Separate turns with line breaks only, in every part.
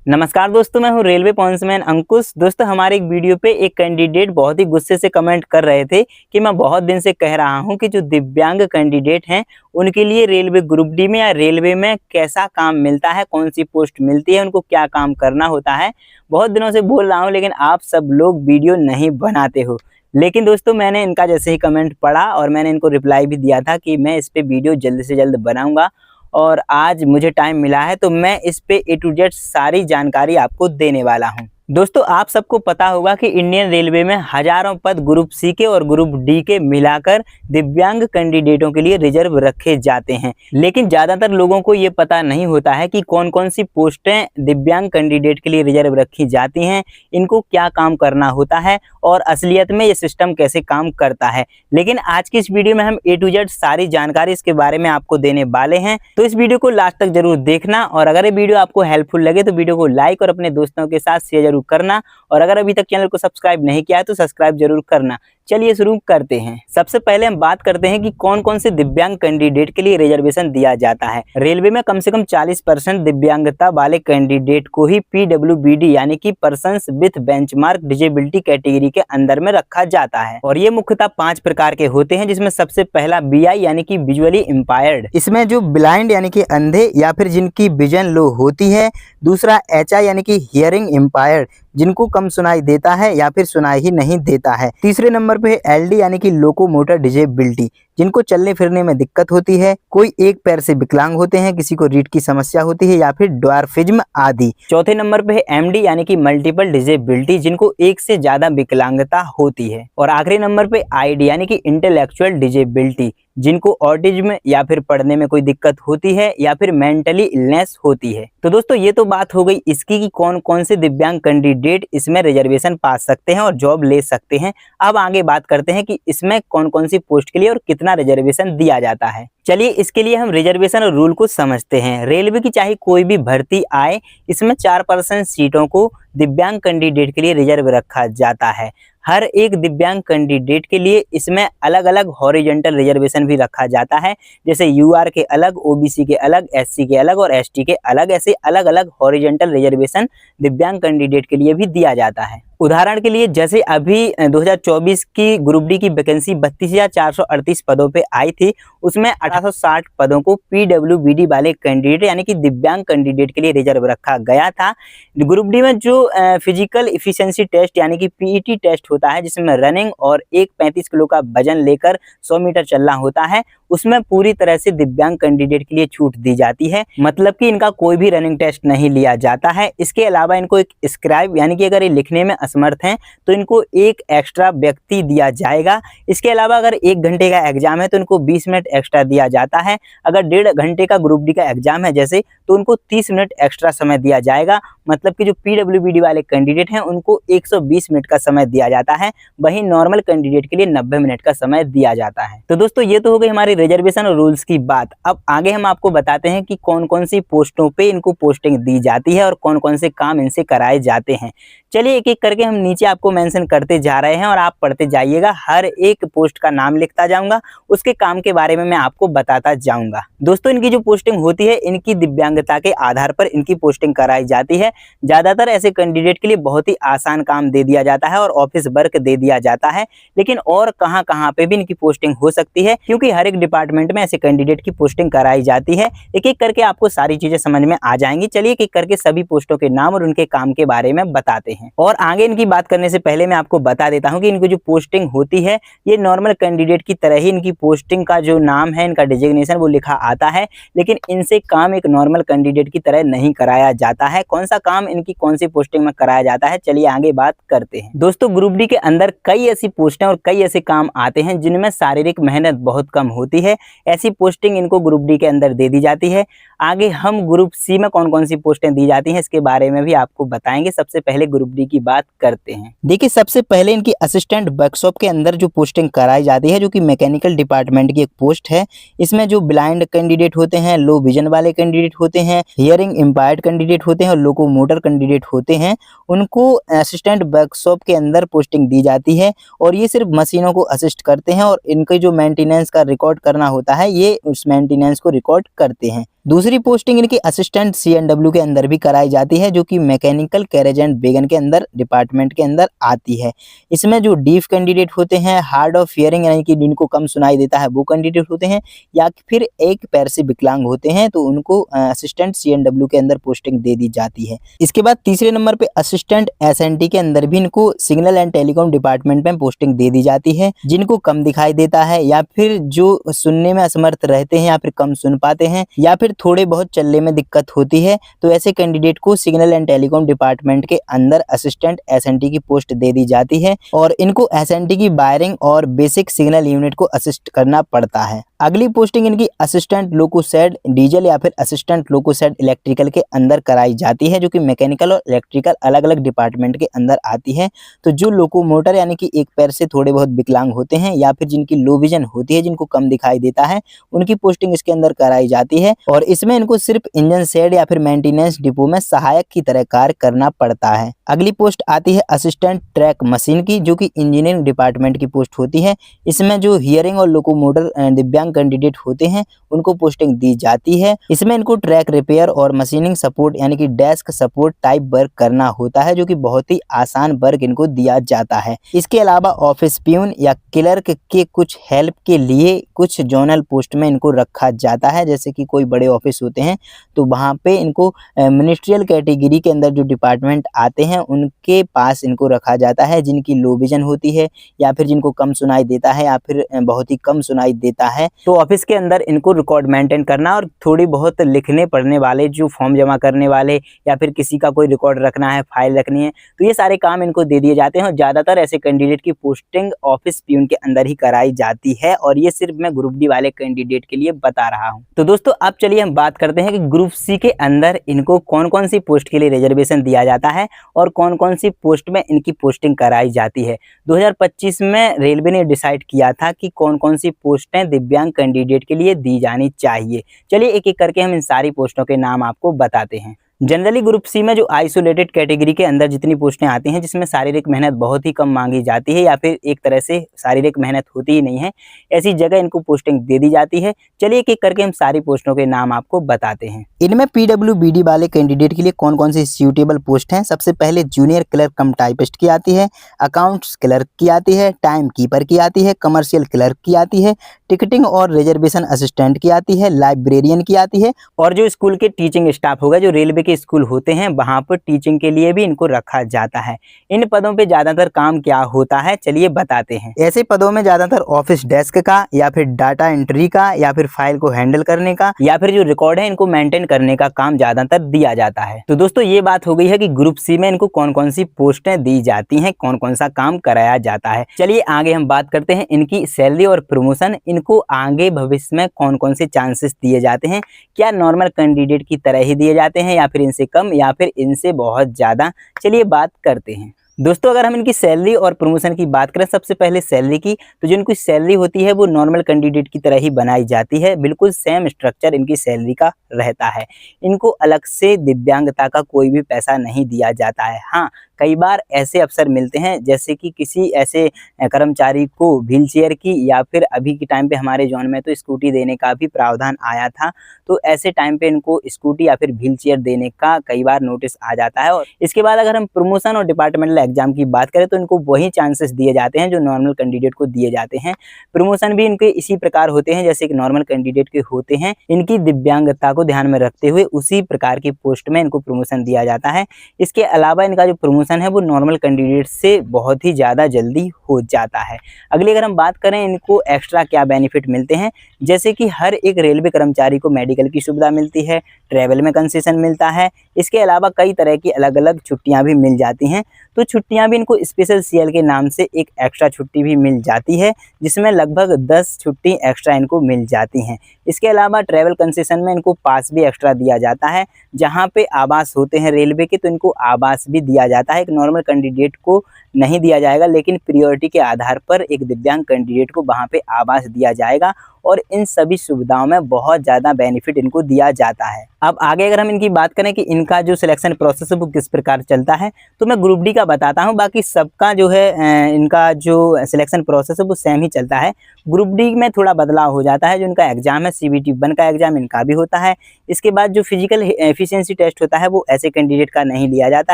नमस्कार दोस्तों, मैं हूं रेलवे पॉइंट्समैन अंकुश। दोस्तों, हमारे एक वीडियो पे एक कैंडिडेट बहुत ही गुस्से से कमेंट कर रहे थे कि मैं बहुत दिन से कह रहा हूं कि जो दिव्यांग कैंडिडेट हैं उनके लिए रेलवे ग्रुप डी में या रेलवे में कैसा काम मिलता है, कौन सी पोस्ट मिलती है, उनको क्या काम करना होता है। बहुत दिनों से बोल रहा हूँ लेकिन आप सब लोग वीडियो नहीं बनाते हो। लेकिन दोस्तों, मैंने इनका जैसे ही कमेंट पढ़ा और मैंने इनको रिप्लाई भी दिया था कि मैं इस पे वीडियो जल्द से जल्द बनाऊंगा और आज मुझे टाइम मिला है तो मैं इस पे ए टू जेड सारी जानकारी आपको देने वाला हूं। दोस्तों, आप सबको पता होगा कि इंडियन रेलवे में हजारों पद ग्रुप सी के और ग्रुप डी के मिलाकर दिव्यांग कैंडिडेटों के लिए रिजर्व रखे जाते हैं। लेकिन ज्यादातर लोगों को ये पता नहीं होता है कि कौन कौन सी पोस्टें दिव्यांग कैंडिडेट के लिए रिजर्व रखी जाती हैं, इनको क्या काम करना होता है और असलियत में ये सिस्टम कैसे काम करता है। लेकिन आज की इस वीडियो में हम ए टू जेड सारी जानकारी इसके बारे में आपको देने वाले हैं, तो इस वीडियो को लास्ट तक जरूर देखना। और अगर ये वीडियो आपको हेल्पफुल लगे तो वीडियो को लाइक और अपने दोस्तों के साथ शेयर करना, और अगर अभी तक चैनल को सब्सक्राइब नहीं किया है तो सब्सक्राइब जरूर करना। चलिए शुरू करते हैं। सबसे पहले हम बात करते हैं कि कौन कौन से दिव्यांग कैंडिडेट के लिए रिजर्वेशन दिया जाता है। रेलवे में कम से कम 40% दिव्यांगता वाले कैंडिडेट को ही पीडब्ल्यूबीडी यानी कि persons with benchmark disability category के अंदर में रखा जाता है। और ये मुख्यतः 5 प्रकार के होते हैं, जिसमें सबसे पहला बीआई यानी कि विजुअली इम्पायर्ड। इसमें जो ब्लाइंड यानी कि अंधे या फिर जिनकी विजन लो होती है। दूसरा एचआई यानी कि हियरिंग इम्पायर्ड, जिनको कम सुनाई देता है या फिर सुनाई ही नहीं देता है। तीसरे नंबर पे एलडी यानी कि लोकोमोटर डिजेबिलिटी, जिनको चलने फिरने में दिक्कत होती है। कोई एक पैर से विकलांग होते हैं, किसी को रीढ़ की समस्या होती है या फिर ड्वार्फिज्म आदि। चौथे नंबर पे है एमडी यानी कि मल्टीपल डिजेबिलिटी, जिनको एक से ज्यादा विकलांगता होती है। और आखिरी नंबर पे आईडी यानी कि इंटेलेक्चुअल डिजेबिलिटी, जिनको ऑटिज्म या फिर पढ़ने में कोई दिक्कत होती है या फिर मेंटली इलनेस होती है। तो दोस्तों, ये तो बात हो गई इसकी कि कौन कौन से दिव्यांग कैंडिडेट इसमें रिजर्वेशन पा सकते हैं और जॉब ले सकते हैं। अब आगे बात करते हैं कि इसमें कौन कौन सी पोस्ट के लिए और कितना रिजर्वेशन दिया जाता है। चलिए इसके लिए हम रिजर्वेशन और रूल को समझते हैं। रेलवे की चाहे कोई भी भर्ती आए, इसमें 4% सीटों को दिव्यांग कैंडिडेट के लिए रिजर्व रखा जाता है। हर एक दिव्यांग कैंडिडेट के लिए इसमें अलग अलग हॉरिजॉन्टल रिजर्वेशन भी रखा जाता है, जैसे यूआर के अलग, ओबीसी के अलग, एससी के अलग और एसटी के अलग। ऐसे अलग अलग हॉरिजॉन्टल रिजर्वेशन दिव्यांग कैंडिडेट के लिए भी दिया जाता है। उदाहरण के लिए जैसे अभी 2024 की ग्रुप डी की वैकेंसी 32,438 पदों पे आई थी, उसमें 1860 पदों को पीडब्ल्यूबीडी वाले कैंडिडेट यानी कि दिव्यांग कैंडिडेट के लिए रिजर्व रखा गया था। ग्रुप डी में जो फिजिकल इफिशिएंसी टेस्ट यानी कि पीईटी टेस्ट होता है, जिसमें रनिंग और एक 35 किलो का वजन लेकर 100 मीटर चलना होता है, उसमें पूरी तरह से दिव्यांग कैंडिडेट के लिए छूट दी जाती है। मतलब कि इनका कोई भी रनिंग टेस्ट नहीं लिया जाता है। इसके अलावा इनको एक स्क्राइब यानी कि अगर ये लिखने में असमर्थ हैं तो इनको एक एक्स्ट्रा व्यक्ति दिया जाएगा। इसके अलावा अगर 1 घंटे का एग्जाम है तो इनको 20 मिनट एक्स्ट्रा दिया जाता है। अगर 1.5 घंटे का ग्रुप डी का एग्जाम है जैसे, तो उनको 30 मिनट एक्स्ट्रा समय दिया जाएगा। मतलब कि जो पीडब्ल्यूबीडी वाले कैंडिडेट हैं उनको 120 मिनट का समय दिया जाता है, वहीं नॉर्मल कैंडिडेट के लिए 90 मिनट का समय दिया जाता है। तो दोस्तों, ये तो हो गई हमारी रिजर्वेशन और रूल्स की बात। अब आगे हम आपको बताते हैं कि कौन कौन सी पोस्टों पे इनको पोस्टिंग दी जाती है और कौन कौन से काम इनसे कराए जाते हैं। चलिए एक एक करके हम नीचे आपको मेंशन करते जा रहे हैं और आप पढ़ते जाइएगा। हर एक पोस्ट का नाम लिखता जाऊंगा, उसके काम के बारे में मैं आपको बताता जाऊंगा। दोस्तों, इनकी जो पोस्टिंग होती है, इनकी दिव्यांगता के आधार पर इनकी पोस्टिंग कराई जाती है। ज्यादातर ऐसे कैंडिडेट के लिए बहुत ही आसान काम दे दिया जाता है और ऑफिस वर्क दे दिया जाता है। लेकिन और कहां पे भी इनकी पोस्टिंग हो सकती है, क्योंकि हर एक डिपार्टमेंट में ऐसे कैंडिडेट की पोस्टिंग कराई जाती है। एक एक करके आपको सारी चीजें समझ में आ जाएंगी। चलिए एक एक करके सभी पोस्टों के नाम और उनके काम के बारे में बताते हैं। और आगे इनकी बात करने से पहले मैं आपको बता देता हूं कि इनकी जो पोस्टिंग होती है, ये नॉर्मल कैंडिडेट की तरह ही इनकी पोस्टिंग का जो नाम है, इनका डिजिग्नेशन वो लिखा आता है। लेकिन इनसे काम एक नॉर्मल कैंडिडेट की तरह नहीं कराया जाता है। कौन सा काम इनकी कौन सी पोस्टिंग में कराया जाता है, चलिए आगे बात करते हैं। दोस्तों, ग्रुप डी के अंदर कई ऐसी पोस्टें और कई ऐसे काम आते हैं जिनमें शारीरिक मेहनत बहुत कम होती है। ऐसी पोस्टिंग इनको ग्रुप डी के अंदर दे दी जाती है। आगे हम ग्रुप सी में कौन कौन सी पोस्टें दी जाती हैं इसके बारे में भी आपको बताएंगे। सबसे पहले ग्रुप डी की बात करते हैं। देखिए सबसे पहले इनकी असिस्टेंट वर्कशॉप के अंदर जो पोस्टिंग कराई जाती है, जो कि मैकेनिकल डिपार्टमेंट की एक पोस्ट है। इसमें जो ब्लाइंड कैंडिडेट होते हैं, लो विजन वाले कैंडिडेट होते हैं, हियरिंग इम्पायर्ड कैंडिडेट होते हैं और लोकोमोटर कैंडिडेट होते हैं, उनको असिस्टेंट वर्कशॉप के अंदर पोस्टिंग दी जाती है। और ये सिर्फ मशीनों को असिस्ट करते हैं और इनके जो मेंटेनेंस का रिकॉर्ड करना होता है, ये उस मेंटेनेंस को रिकॉर्ड करते हैं। दूसरी पोस्टिंग इनकी असिस्टेंट CNW के अंदर भी कराई जाती है, जो कि मैकेनिकल कैरेज एंड वैगन के अंदर डिपार्टमेंट के अंदर आती है। इसमें जो डीफ कैंडिडेट होते हैं, हार्ड ऑफ हियरिंग यानी कि जिनको कम सुनाई देता है वो कैंडिडेट होते हैं, या फिर एक पैर से विकलांग होते हैं, तो उनको असिस्टेंट CNW के अंदर पोस्टिंग दे दी जाती है। इसके बाद तीसरे नंबर पे असिस्टेंट SNT के अंदर भी इनको सिग्नल एंड टेलीकॉम डिपार्टमेंट में पोस्टिंग दे दी जाती है। जिनको कम दिखाई देता है, या फिर जो सुनने में असमर्थ रहते हैं, या फिर कम सुन पाते हैं, या फिर थोड़े बहुत चलने में दिक्कत होती है, तो ऐसे कैंडिडेट को सिग्नल एंड टेलीकॉम डिपार्टमेंट के अंदर असिस्टेंट SNT की पोस्ट दे दी जाती है और इनको SNT की वायरिंग और बेसिक सिग्नल यूनिट को असिस्ट करना पड़ता है। अगली पोस्टिंग इनकी असिस्टेंट लोकोसेड डीजल या फिर असिस्टेंट लोकोसेड इलेक्ट्रिकल के अंदर कराई जाती है, जो कि मैकेनिकल और इलेक्ट्रिकल अलग अलग डिपार्टमेंट के अंदर आती है। तो जो लोकोमोटर यानी कि एक पैर से थोड़े बहुत विकलांग होते हैं, या फिर जिनकी लो विजन होती है, जिनको कम दिखाई देता है, उनकी पोस्टिंग इसके अंदर कराई जाती है और इसमें इनको सिर्फ इंजन शेड या फिर मेंटेनेंस डिपो में सहायक की तरह कार्य करना पड़ता है। अगली पोस्ट आती है असिस्टेंट ट्रैक मशीन की, जो कि इंजीनियरिंग डिपार्टमेंट की पोस्ट होती है। इसमें जो हियरिंग और लोकोमोटर दिव्यांग कैंडिडेट होते हैं, उनको पोस्टिंग दी जाती है। इसमें इनको ट्रैक रिपेयर और मशीनिंग सपोर्ट यानी कि डेस्क सपोर्ट टाइप वर्क करना होता है, जो कि बहुत ही आसान वर्क इनको दिया जाता है। इसके अलावा ऑफिस प्यून या क्लर्क के कुछ हेल्प के लिए कुछ जोनल पोस्ट में इनको रखा जाता है। जैसे कि कोई बड़े ऑफिस होते हैं तो वहाँ पे इनको मिनिस्ट्रियल कैटेगरी के अंदर जो डिपार्टमेंट आते हैं, उनके पास इनको रखा जाता है, जिनकी लो विजन होती है, या फिर जिनको कम सुनाई देता है, या फिर बहुत ही कम सुनाई देता है। तो ऑफिस के अंदर इनको रिकॉर्ड मेंटेन करना और थोड़ी बहुत लिखने पढ़ने वाले, जो फॉर्म जमा करने वाले, या फिर किसी का कोई रिकॉर्ड रखना है, फाइल रखनी है, तो ये सारे काम इनको दे दिए जाते हैं। और ज़्यादातर ऐसे कैंडिडेट की पोस्टिंग ऑफिस प्यून के अंदर ही कराई जाती है, और ये सिर्फ मैं ग्रुप डी वाले कैंडिडेट के लिए बता रहा हूँ। तो दोस्तों अब चलिए हम बात करते हैं कि ग्रुप सी के अंदर इनको कौन कौन सी पोस्ट के लिए रिजर्वेशन दिया जाता है और कौन कौन सी पोस्ट में इनकी पोस्टिंग कराई जाती है। 2025 में रेलवे ने डिसाइड किया था कि कौन कौन सी पोस्टें दिव्यांग कैंडिडेट के लिए दी जानी चाहिए। चलिए एक एक करके हम इन सारी पोस्टों के नाम आपको बताते हैं। जनरली ग्रुप सी में जो आइसोलेटेड कैटेगरी के अंदर जितनी पोस्टें आती हैं, जिसमें शारीरिक मेहनत बहुत ही कम मांगी जाती है, या फिर एक तरह से शारीरिक मेहनत होती ही नहीं है, ऐसी जगह इनको पोस्टिंग दे दी जाती है। चलिए एक एक करके हम सारी पोस्टों के नाम आपको बताते हैं। इनमें PWBD वाले कैंडिडेट के लिए कौन कौन सी सूटेबल पोस्ट हैं। सबसे पहले जूनियर क्लर्क कम टाइपिस्ट की आती है, अकाउंट्स क्लर्क की आती है, टाइम कीपर की आती है, कमर्शियल क्लर्क की आती है, टिकटिंग और रिजर्वेशन असिस्टेंट की आती है, लाइब्रेरियन की आती है, और जो स्कूल के टीचिंग स्टाफ होगा, जो रेलवे के स्कूल होते हैं, वहां पर टीचिंग के लिए भी इनको रखा जाता है। इन पदों पे ज्यादातर काम क्या होता है, चलिए बताते हैं। ऐसे पदों में ज्यादातर ऑफिस डेस्क का, या फिर डाटा एंट्री का, या फिर फाइल को हैंडल करने का, या फिर जो रिकॉर्ड है इनको मेंटेन करने का काम ज्यादातर दिया जाता है। तो दोस्तों ये बात हो गई है कि ग्रुप सी में इनको कौन कौन सी पोस्टें दी जाती हैं, कौन कौन सा काम कराया जाता है। चलिए आगे हम बात करते हैं इनकी सैलरी और प्रमोशन। इनको आगे भविष्य में कौन कौन से चांसेस दिए जाते हैं, क्या नॉर्मल कैंडिडेट की तरह ही दिए जाते हैं, या फिर इनसे कम, या फिर इनसे बहुत ज्यादा। चलिए बात करते हैं। दोस्तों अगर हम इनकी सैलरी और प्रमोशन की बात करें, सबसे पहले सैलरी की, तो जो इनकी सैलरी होती है वो नॉर्मल कैंडिडेट की तरह ही बनाई जाती है। बिल्कुल सेम स्ट्रक्चर इनकी सैलरी का रहता है। इनको अलग से दिव्यांगता का कोई भी पैसा नहीं दिया जाता है। हाँ, कई बार ऐसे अवसर मिलते हैं, जैसे कि किसी ऐसे कर्मचारी को व्हील चेयर की, या फिर अभी के टाइम पे हमारे जोन में तो स्कूटी देने का भी प्रावधान आया था, तो ऐसे टाइम पे इनको स्कूटी या फिर व्हील चेयर देने का कई बार नोटिस आ जाता है। और इसके बाद अगर हम प्रमोशन और डिपार्टमेंटल एग्जाम की बात करें, तो इनको वही चांसेस दिए जाते हैं जो नॉर्मल कैंडिडेट को दिए जाते हैं। प्रमोशन भी इनके इसी प्रकार होते हैं जैसे कि नॉर्मल कैंडिडेट के होते हैं। इनकी दिव्यांगता को ध्यान में रखते हुए उसी प्रकार की पोस्ट में इनको प्रमोशन दिया जाता है। इसके अलावा इनका जो प्रमोशन है वो नॉर्मल कैंडिडेट से बहुत ही ज़्यादा जल्दी हो जाता है। अगली अगर हम बात करें इनको एक्स्ट्रा क्या बेनिफिट मिलते हैं, जैसे कि हर एक रेलवे कर्मचारी को मेडिकल की सुविधा मिलती है, ट्रैवल में कंसेशन मिलता है। इसके अलावा कई तरह की अलग अलग छुट्टियां भी मिल जाती हैं। तो छुट्टियां भी इनको स्पेशल सीएल के नाम से एक एक्स्ट्रा छुट्टी भी मिल जाती है, जिसमें लगभग 10 छुट्टी एक्स्ट्रा इनको मिल जाती हैं। इसके अलावा ट्रैवल कंसेशन में इनको पास भी एक्स्ट्रा दिया जाता है। जहां पे आवास होते हैं रेलवे के, तो इनको आवास भी दिया जाता है। एक नॉर्मल कैंडिडेट को नहीं दिया जाएगा, लेकिन प्रायोरिटी के आधार पर एक दिव्यांग कैंडिडेट को वहां पे आवास दिया जाएगा और इन सभी सुविधाओं में बहुत ज़्यादा बेनिफिट इनको दिया जाता है। अब आगे अगर हम इनकी बात करें कि इनका जो सिलेक्शन प्रोसेस है वो किस प्रकार चलता है, तो मैं ग्रुप डी का बताता हूं। बाकी सबका जो है इनका जो सिलेक्शन प्रोसेस है वो सेम ही चलता है। ग्रुप डी में थोड़ा बदलाव हो जाता है। जो इनका एग्जाम है CBT 1 का एग्जाम इनका भी होता है। इसके बाद जो फिजिकल एफिशिएंसी टेस्ट होता है वो ऐसे कैंडिडेट का नहीं लिया जाता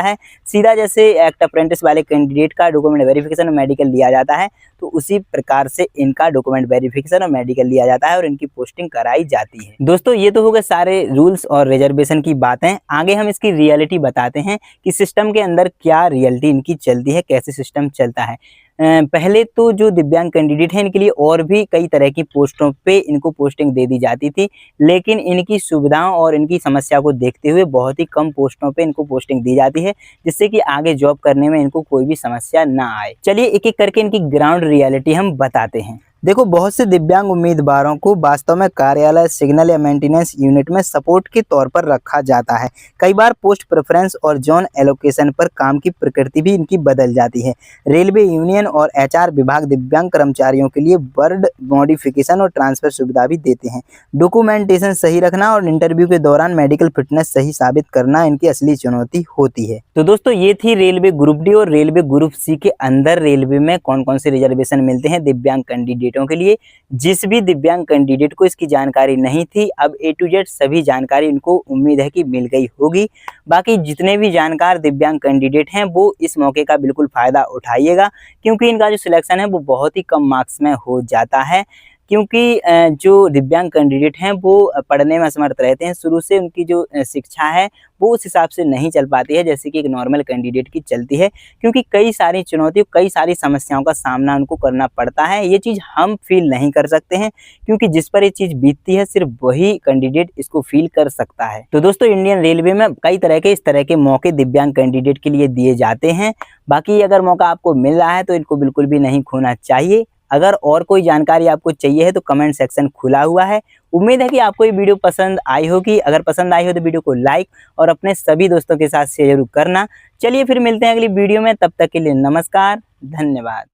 है। सीधा जैसे एक्ट अप्रेंटिस वाले कैंडिडेट का डॉक्यूमेंट वेरिफिकेशन और मेडिकल लिया जाता है, तो उसी प्रकार से इनका डॉक्यूमेंट वेरिफिकेशन और मेडिकल लिया जाता है और इनकी पोस्टिंग कराई जाती है। दोस्तों ये तो हो गए सारे रूल्स और रिजर्वेशन की बातें। आगे हम इसकी रियलिटी बताते हैं कि सिस्टम के अंदर क्या रियलिटी इनकी चलती है, कैसे सिस्टम चलता है। पहले तो जो दिव्यांग कैंडिडेट हैं इनके लिए और भी कई तरह की पोस्टों पे इनको पोस्टिंग दे दी जाती थी, लेकिन इनकी सुविधाओं और इनकी समस्या को देखते हुए बहुत ही कम पोस्टों पे इनको पोस्टिंग दी जाती है, जिससे कि आगे जॉब करने में इनको कोई भी समस्या ना आए। चलिए एक एक करके इनकी ग्राउंड रियलिटी हम बताते हैं। देखो, बहुत से दिव्यांग उम्मीदवारों को वास्तव में कार्यालय, सिग्नल या मेंटेनेंस यूनिट में सपोर्ट के तौर पर रखा जाता है। कई बार पोस्ट प्रेफरेंस और जोन एलोकेशन पर काम की प्रकृति भी इनकी बदल जाती है। रेलवे यूनियन और HR विभाग दिव्यांग कर्मचारियों के लिए वर्ड मॉडिफिकेशन और ट्रांसफर सुविधा भी देते हैं। डॉक्यूमेंटेशन सही रखना और इंटरव्यू के दौरान मेडिकल फिटनेस सही साबित करना इनकी असली चुनौती होती है। तो दोस्तों ये थी रेलवे ग्रुप डी और रेलवे ग्रुप सी के अंदर रेलवे में कौन कौन से रिजर्वेशन मिलते हैं दिव्यांग कैंडिडेटों के लिए। जिस भी दिव्यांग कैंडिडेट को इसकी जानकारी नहीं थी, अब A to Z सभी जानकारी इनको उम्मीद है कि मिल गई होगी। बाकी जितने भी जानकार दिव्यांग कैंडिडेट हैं वो इस मौके का बिल्कुल फायदा उठाइएगा, क्योंकि इनका जो सिलेक्शन है वो बहुत ही कम मार्क्स में हो जाता है। क्योंकि जो दिव्यांग कैंडिडेट हैं वो पढ़ने में असमर्थ रहते हैं। शुरू से उनकी जो शिक्षा है वो उस हिसाब से नहीं चल पाती है जैसे कि एक नॉर्मल कैंडिडेट की चलती है, क्योंकि कई सारी चुनौतियों, कई सारी समस्याओं का सामना उनको करना पड़ता है। ये चीज़ हम फील नहीं कर सकते हैं, क्योंकि जिस पर ये चीज़ बीतती है सिर्फ वही कैंडिडेट इसको फील कर सकता है। तो दोस्तों इंडियन रेलवे में कई तरह के इस तरह के मौके दिव्यांग कैंडिडेट के लिए दिए जाते हैं। बाकी अगर मौका आपको मिल रहा है तो इनको बिल्कुल भी नहीं खोना चाहिए। अगर और कोई जानकारी आपको चाहिए है तो कमेंट सेक्शन खुला हुआ है। उम्मीद है कि आपको ये वीडियो पसंद आई होगी। अगर पसंद आई हो तो वीडियो को लाइक और अपने सभी दोस्तों के साथ शेयर जरूर करना। चलिए फिर मिलते हैं अगली वीडियो में, तब तक के लिए नमस्कार, धन्यवाद।